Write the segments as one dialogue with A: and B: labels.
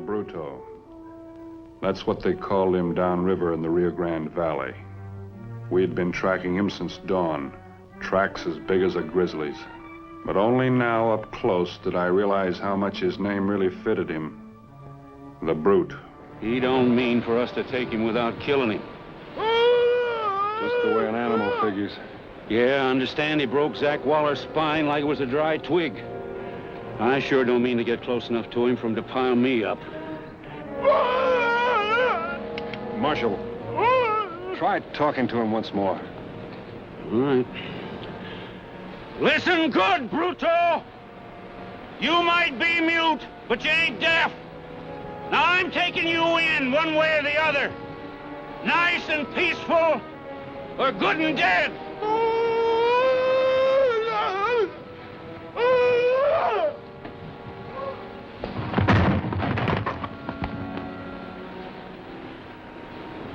A: Bruto. That's what they called him downriver in the Rio Grande Valley. We had been tracking him since dawn, tracks as big as a grizzly's. But only now, up close, did I realize how much his name really fitted him. The Brute.
B: He don't mean for us to take him without killing him.
A: Just the way an animal figures.
B: Yeah, I understand he broke Zach Waller's spine like it was a dry twig. I sure don't mean to get close enough to him for him to pile me up.
A: Marshal, try talking to him once more.
B: All right. Listen good, Bruto! You might be mute, but you ain't deaf. Now I'm taking you in one way or the other. Nice and peaceful, or good and dead.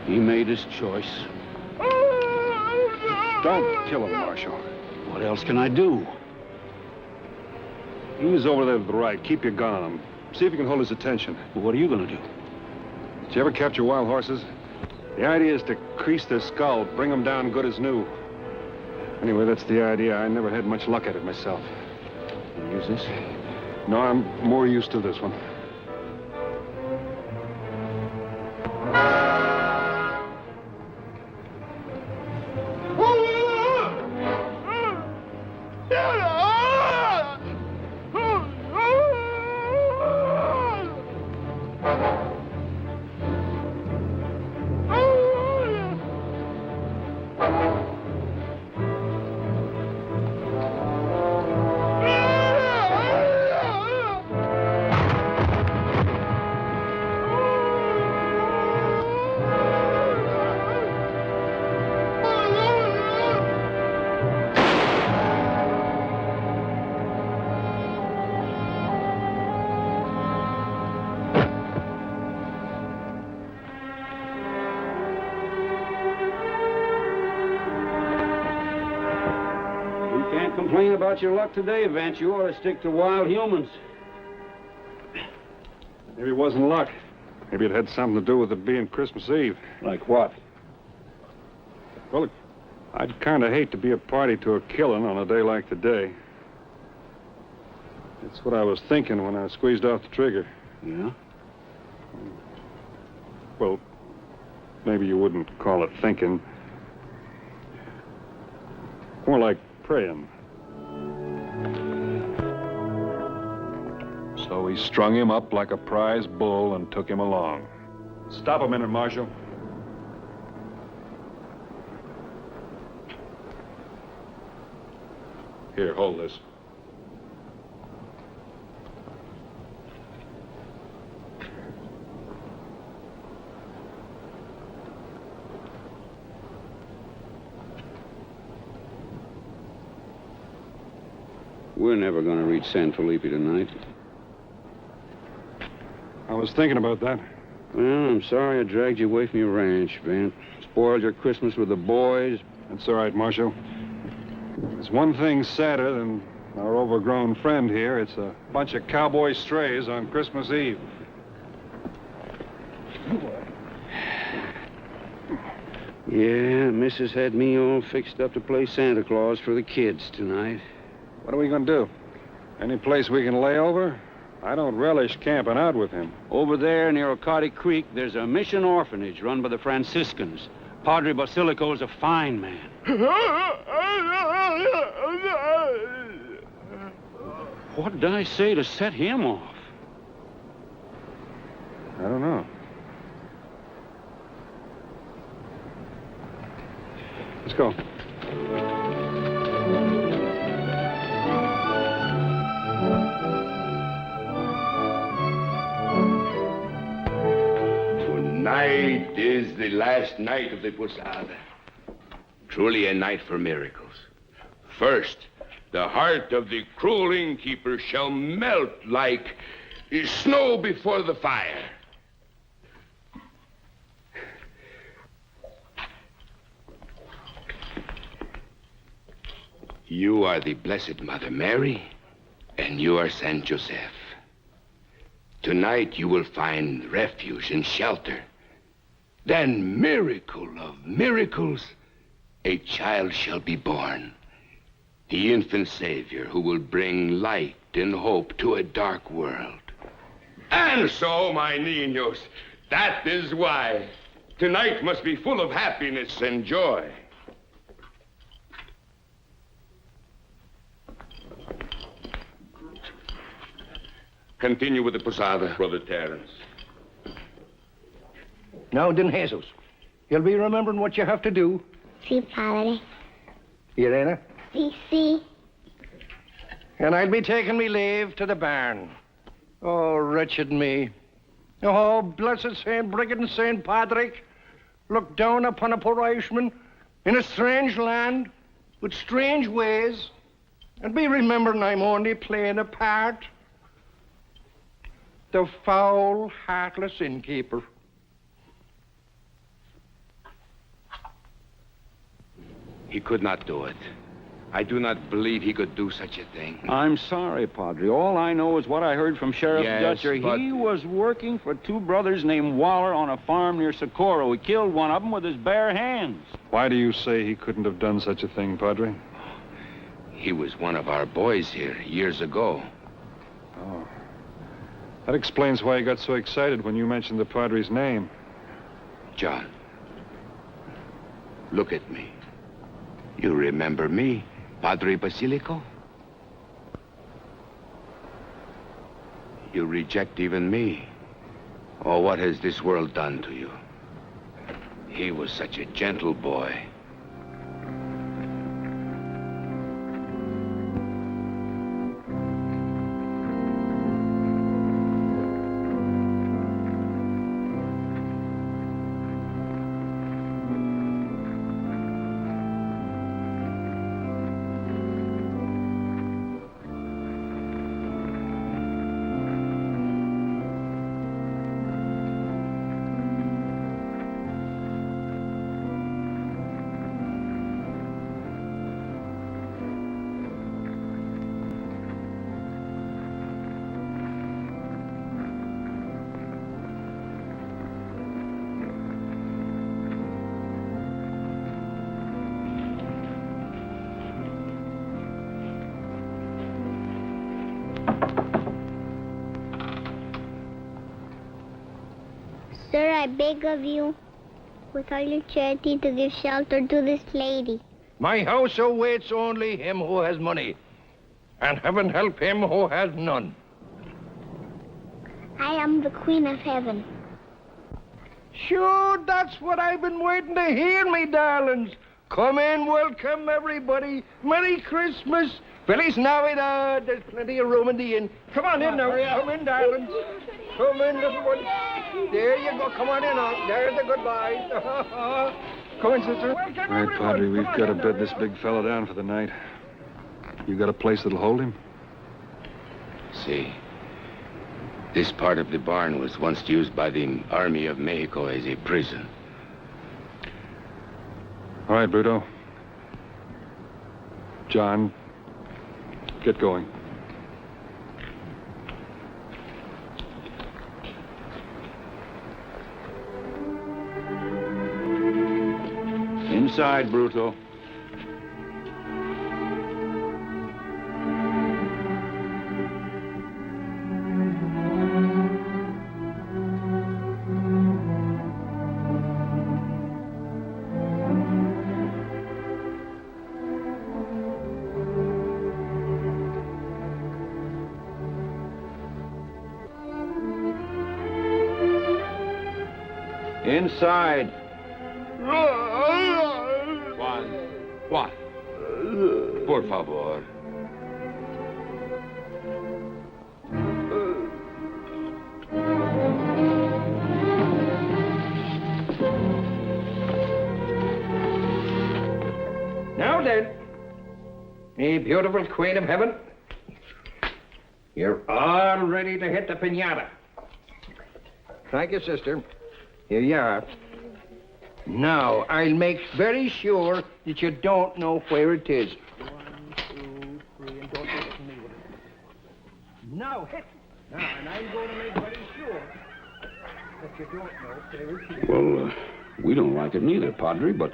B: He made his choice.
A: Don't kill him, Marshal.
B: What else can I do?
A: He's over there to the right. Keep your gun on him. See if you can hold his attention.
B: Well, what are you gonna do?
A: Did you ever capture wild horses? The idea is to crease their skull, bring them down good as new. Anyway, that's the idea. I never had much luck at it myself.
B: Use this?
A: No, I'm more used to this one.
B: Complain about your luck today, Vance. You ought to stick to wild humans.
A: Maybe it wasn't luck. Maybe it had something to do with it being Christmas Eve.
B: Like what?
A: Well, I'd kind of hate to be a party to a killing on a day like today. That's what I was thinking when I squeezed off the trigger.
B: Yeah?
A: Well, maybe you wouldn't call it thinking. More like praying. So he strung him up like a prize bull and took him along. Stop a minute, Marshal. Here, hold this.
B: We're never going to reach San Felipe tonight.
A: I was thinking about that.
B: Well, I'm sorry I dragged you away from your ranch, Van. Spoiled your Christmas with the boys.
A: That's all right, Marshal. There's one thing sadder than our overgrown friend here. It's a bunch of cowboy strays on Christmas Eve.
B: Yeah, Mrs. had me all fixed up to play Santa Claus for the kids tonight.
A: What are we going to do? Any place we can lay over? I don't relish camping out with him.
B: Over there near Ocati Creek, there's a mission orphanage run by the Franciscans. Padre Basilico's a fine man. What did I say to set him off?
A: I don't know. Let's go.
C: Tonight is the last night of the Posada. Truly a night for miracles. First, the heart of the cruel innkeeper shall melt like snow before the fire. You are the Blessed Mother Mary, and you are Saint Joseph. Tonight you will find refuge and shelter. Then, miracle of miracles, a child shall be born. The infant Savior who will bring light and hope to a dark world. And so, my niños, that is why tonight must be full of happiness and joy. Continue with the posada, Brother Terence.
D: Now, then, Jesus, you'll be remembering what you have to do.
E: Si, Padre.
D: Irena?
E: Si.
D: And I'll be taking me leave to the barn. Oh, wretched me. Oh, blessed Saint Brigid and Saint Patrick, look down upon a poor Irishman in a strange land with strange ways, and be remembering I'm only playing a part. The foul, heartless innkeeper.
C: He could not do it. I do not believe he could do such a thing.
B: I'm sorry, Padre. All I know is what I heard from Sheriff Dutcher.
C: But...
B: He was working for two brothers named Waller on a farm near Socorro. He killed one of them with his bare hands.
A: Why do you say he couldn't have done such a thing, Padre?
C: He was one of our boys here years ago.
A: Oh. That explains why he got so excited when you mentioned the Padre's name.
C: John, look at me. You remember me, Padre Basilico? You reject even me. Oh, what has this world done to you? He was such a gentle boy.
E: Sir, I beg of you, with all your charity, to give shelter to this lady.
D: My house awaits only him who has money, and heaven help him who has none.
E: I am the Queen of Heaven.
D: Sure, that's what I've been waiting to hear, me darlings. Come in, welcome everybody. Merry Christmas. Feliz Navidad. There's plenty of room in the inn. Come on in now. Come in, darlings. Come in, little one. There you go. Come on in. There's the goodbyes. Come in, sister. Welcome,
A: All right, Padre, we've got to bed this big fella down for the night. You got a place that'll hold him?
C: See, this part of the barn was once used by the Army of Mexico as a prison.
A: All right, Bruto. John, get going.
B: Inside, Bruto.
D: Inside.
C: Juan. Por favor.
D: Now then, me beautiful Queen of Heaven, you're all ready to hit the piñata. Thank you, sister. Here you are. Now, I'll make very sure that you don't know where it is. 1, 2, 3, and don't look at me with it. Now, hit. Now, and I'm going to make very sure that you don't know where it is.
F: Well, we don't like it neither, Padre, but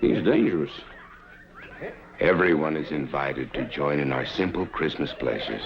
F: he's dangerous.
C: Everyone is invited to join in our simple Christmas pleasures.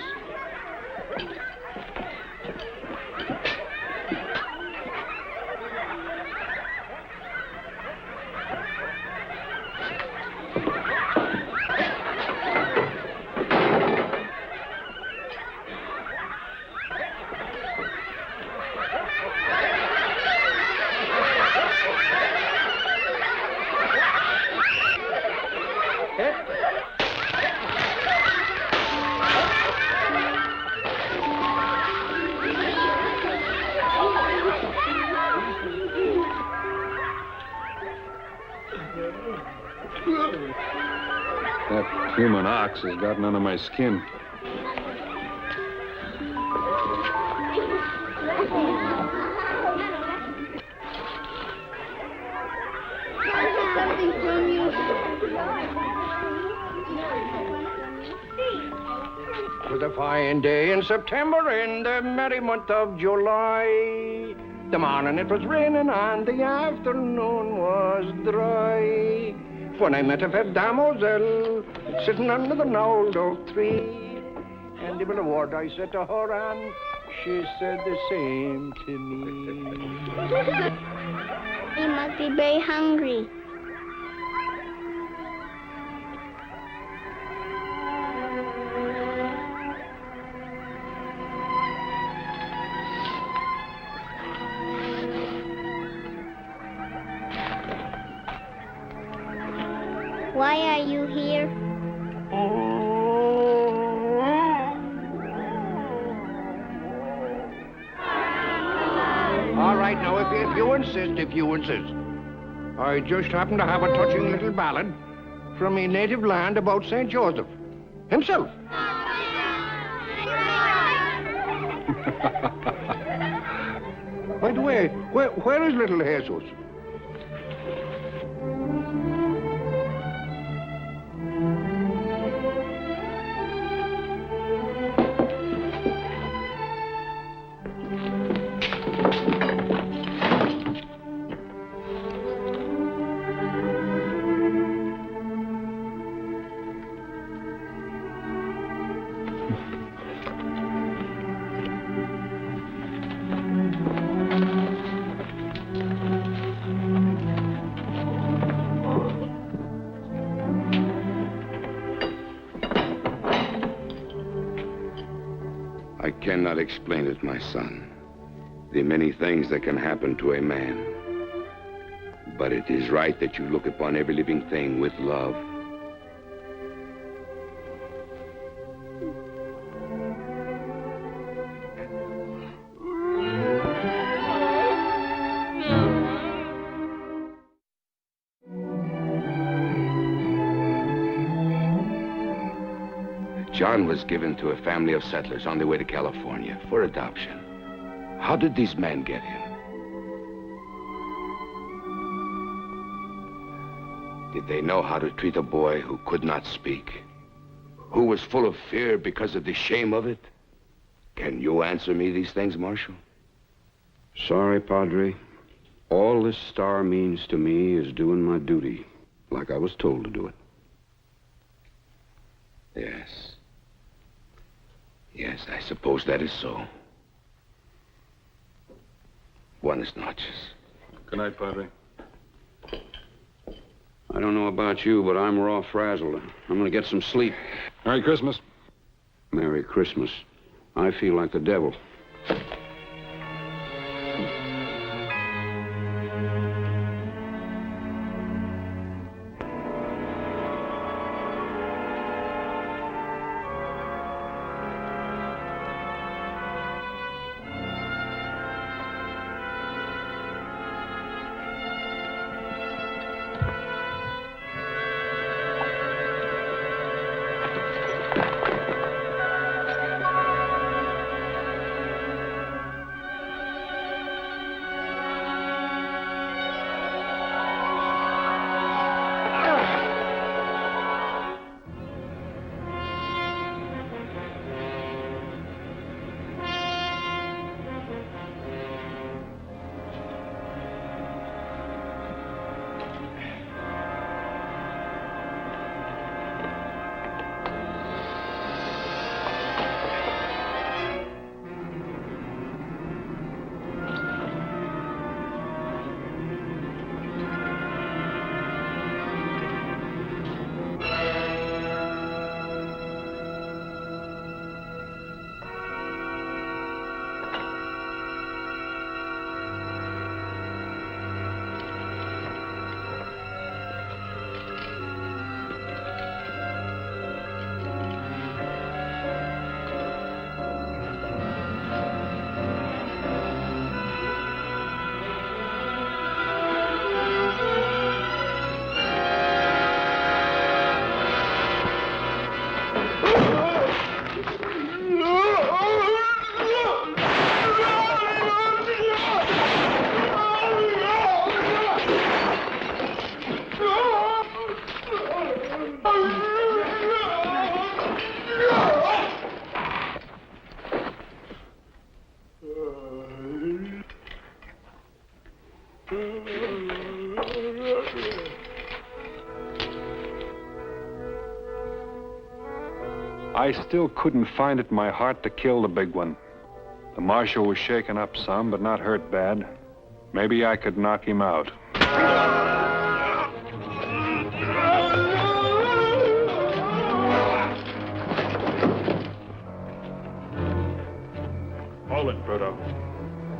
A: That human ox has gotten under my skin.
E: Something from you.
D: 'Twas a fine day in September in the merry month of July. The morning it was raining and the afternoon was dry. When I met a fair damoiselle sitting under the old oak tree. And the little word I said to her and she said the same to me.
E: He must be very hungry. Why are you here?
D: All right, now, if you insist. I just happen to have a touching little ballad from my native land about St. Joseph himself. By the way, where is little Jesus?
C: I cannot explain it, my son. The many things that can happen to a man. But it is right that you look upon every living thing with love. John was given to a family of settlers on their way to California for adoption. How did these men get him? Did they know how to treat a boy who could not speak? Who was full of fear because of the shame of it? Can you answer me these things, Marshal?
F: Sorry, Padre. All this star means to me is doing my duty, like I was told to do it.
C: Yes. Yes, I suppose that is so. Buenas noches.
A: Good night, Padre.
F: I don't know about you, but I'm raw frazzled. I'm gonna get some sleep.
A: Merry Christmas.
F: Merry Christmas. I feel like the devil.
A: I still couldn't find it in my heart to kill the big one. The Marshal was shaken up some, but not hurt bad. Maybe I could knock him out. Hold it, Bruto.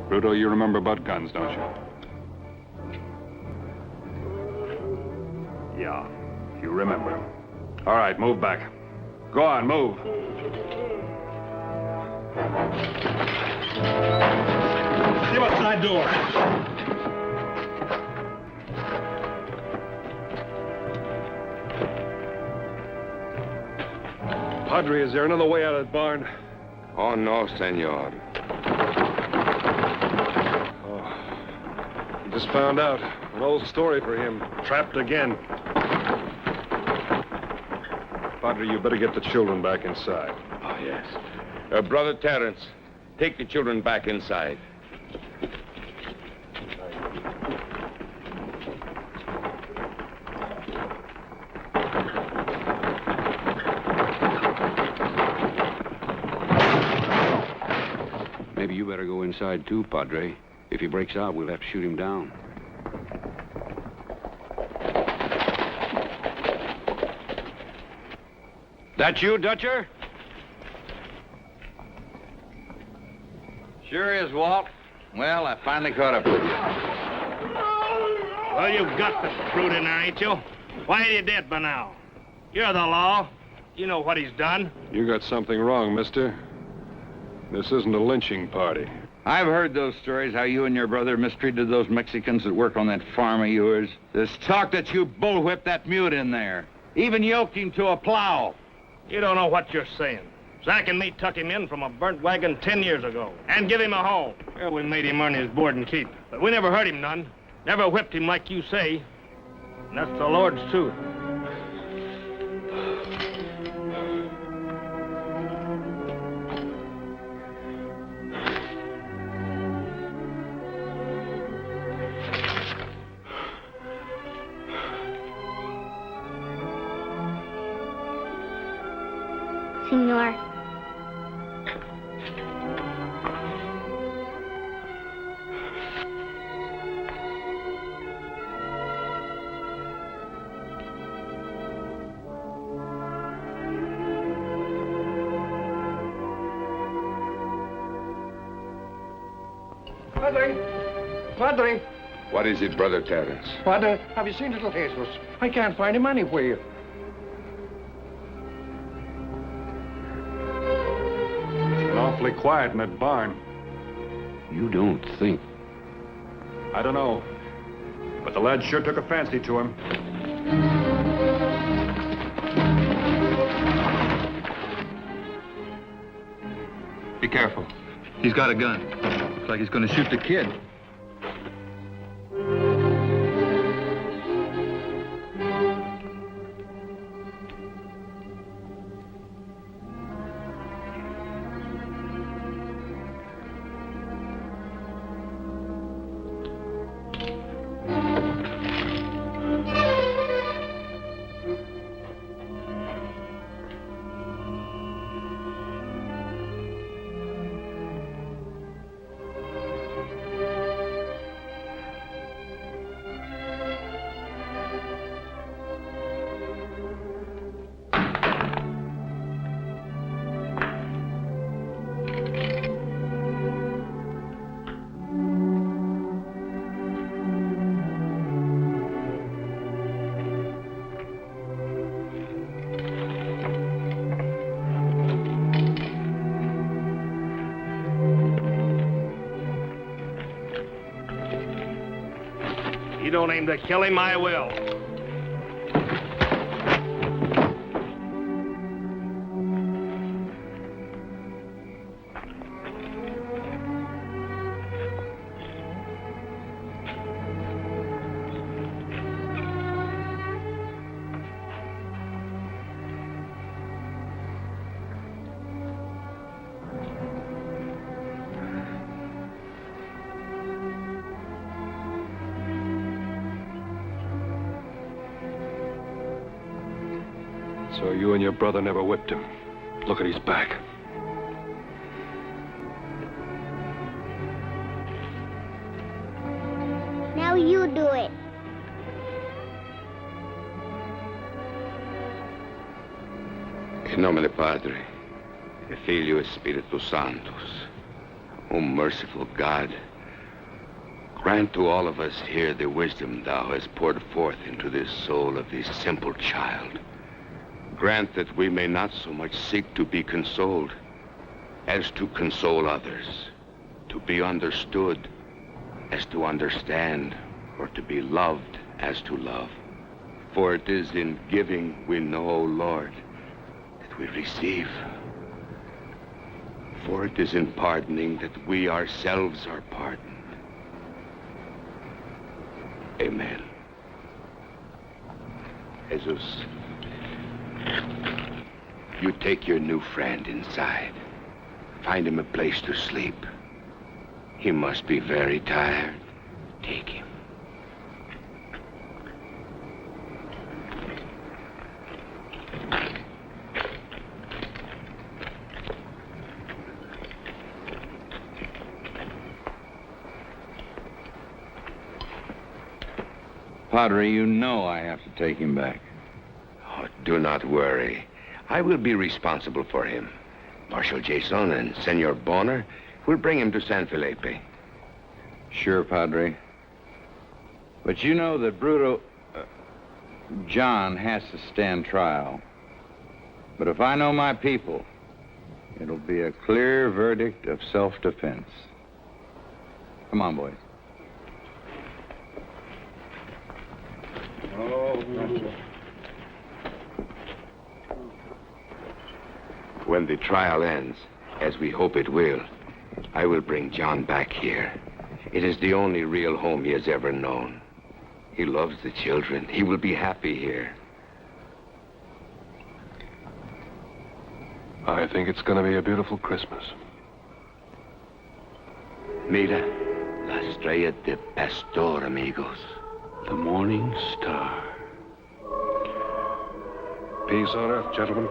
A: Bruto, you remember about guns, don't you? Yeah, you remember. All right, move back. Go on, move.
B: See what's outside door.
A: Padre, is there another way out of the barn?
C: Oh, no, senor.
A: Oh, just found out. An old story for him. Trapped again. Padre, you better get the children back inside.
C: Oh, yes. Brother Terence, take the children back inside.
F: Maybe you better go inside too, Padre. If he breaks out, we'll have to shoot him down.
D: That you, Dutcher?
G: Sure is, Walt. Well, I finally caught up with you.
B: Well, you've got the brute in there, ain't you? Why ain't he dead by now? You're the law. You know what he's done.
A: You got something wrong, mister. This isn't a lynching party.
G: I've heard those stories, how you and your brother mistreated those Mexicans that work on that farm of yours. There's talk that you bullwhipped that mute in there. Even yoked him to a plow.
B: You don't know what you're saying. Zach and me took him in from a burnt wagon 10 years ago and give him a home. Well, we made him earn his board and keep. But we never hurt him none. Never whipped him like you say. And that's the Lord's truth.
E: Senor.
D: Padre.
C: What is it, Brother Terence?
D: Padre, have you seen little Jesus? I can't find him anywhere.
A: It's been awfully quiet in that barn.
F: You don't think.
A: I don't know. But the lad sure took a fancy to him.
G: Be careful. He's got a gun. Looks like he's going to shoot the kid.
B: You don't aim to kill him, I will.
A: So you and your brother never whipped him?
F: Look at his back.
E: Now you do it.
C: In nomine Padre, e Filio e Spiritus Sanctus. O merciful God, grant to all of us here the wisdom thou hast poured forth into this soul of this simple child. Grant that we may not so much seek to be consoled as to console others, to be understood as to understand, or to be loved as to love. For it is in giving we know, O Lord, that we receive. For it is in pardoning that we ourselves are pardoned. Amen. Jesus, you take your new friend inside. Find him a place to sleep. He must be very tired. Take him.
G: Padre, you know I have to take him back.
C: Oh, do not worry. I will be responsible for him. Marshal Cason and Senor Bonner will bring him to San Felipe.
G: Sure, Padre. But you know that Bruto... John has to stand trial. But if I know my people, it'll be a clear verdict of self-defense. Come on, boys.
C: When the trial ends, as we hope it will, I will bring John back here. It is the only real home he has ever known. He loves the children. He will be happy here.
F: I think it's going to be a beautiful Christmas.
C: Mira, la estrella de pastor, amigos.
F: The morning star.
A: Peace on earth, gentlemen.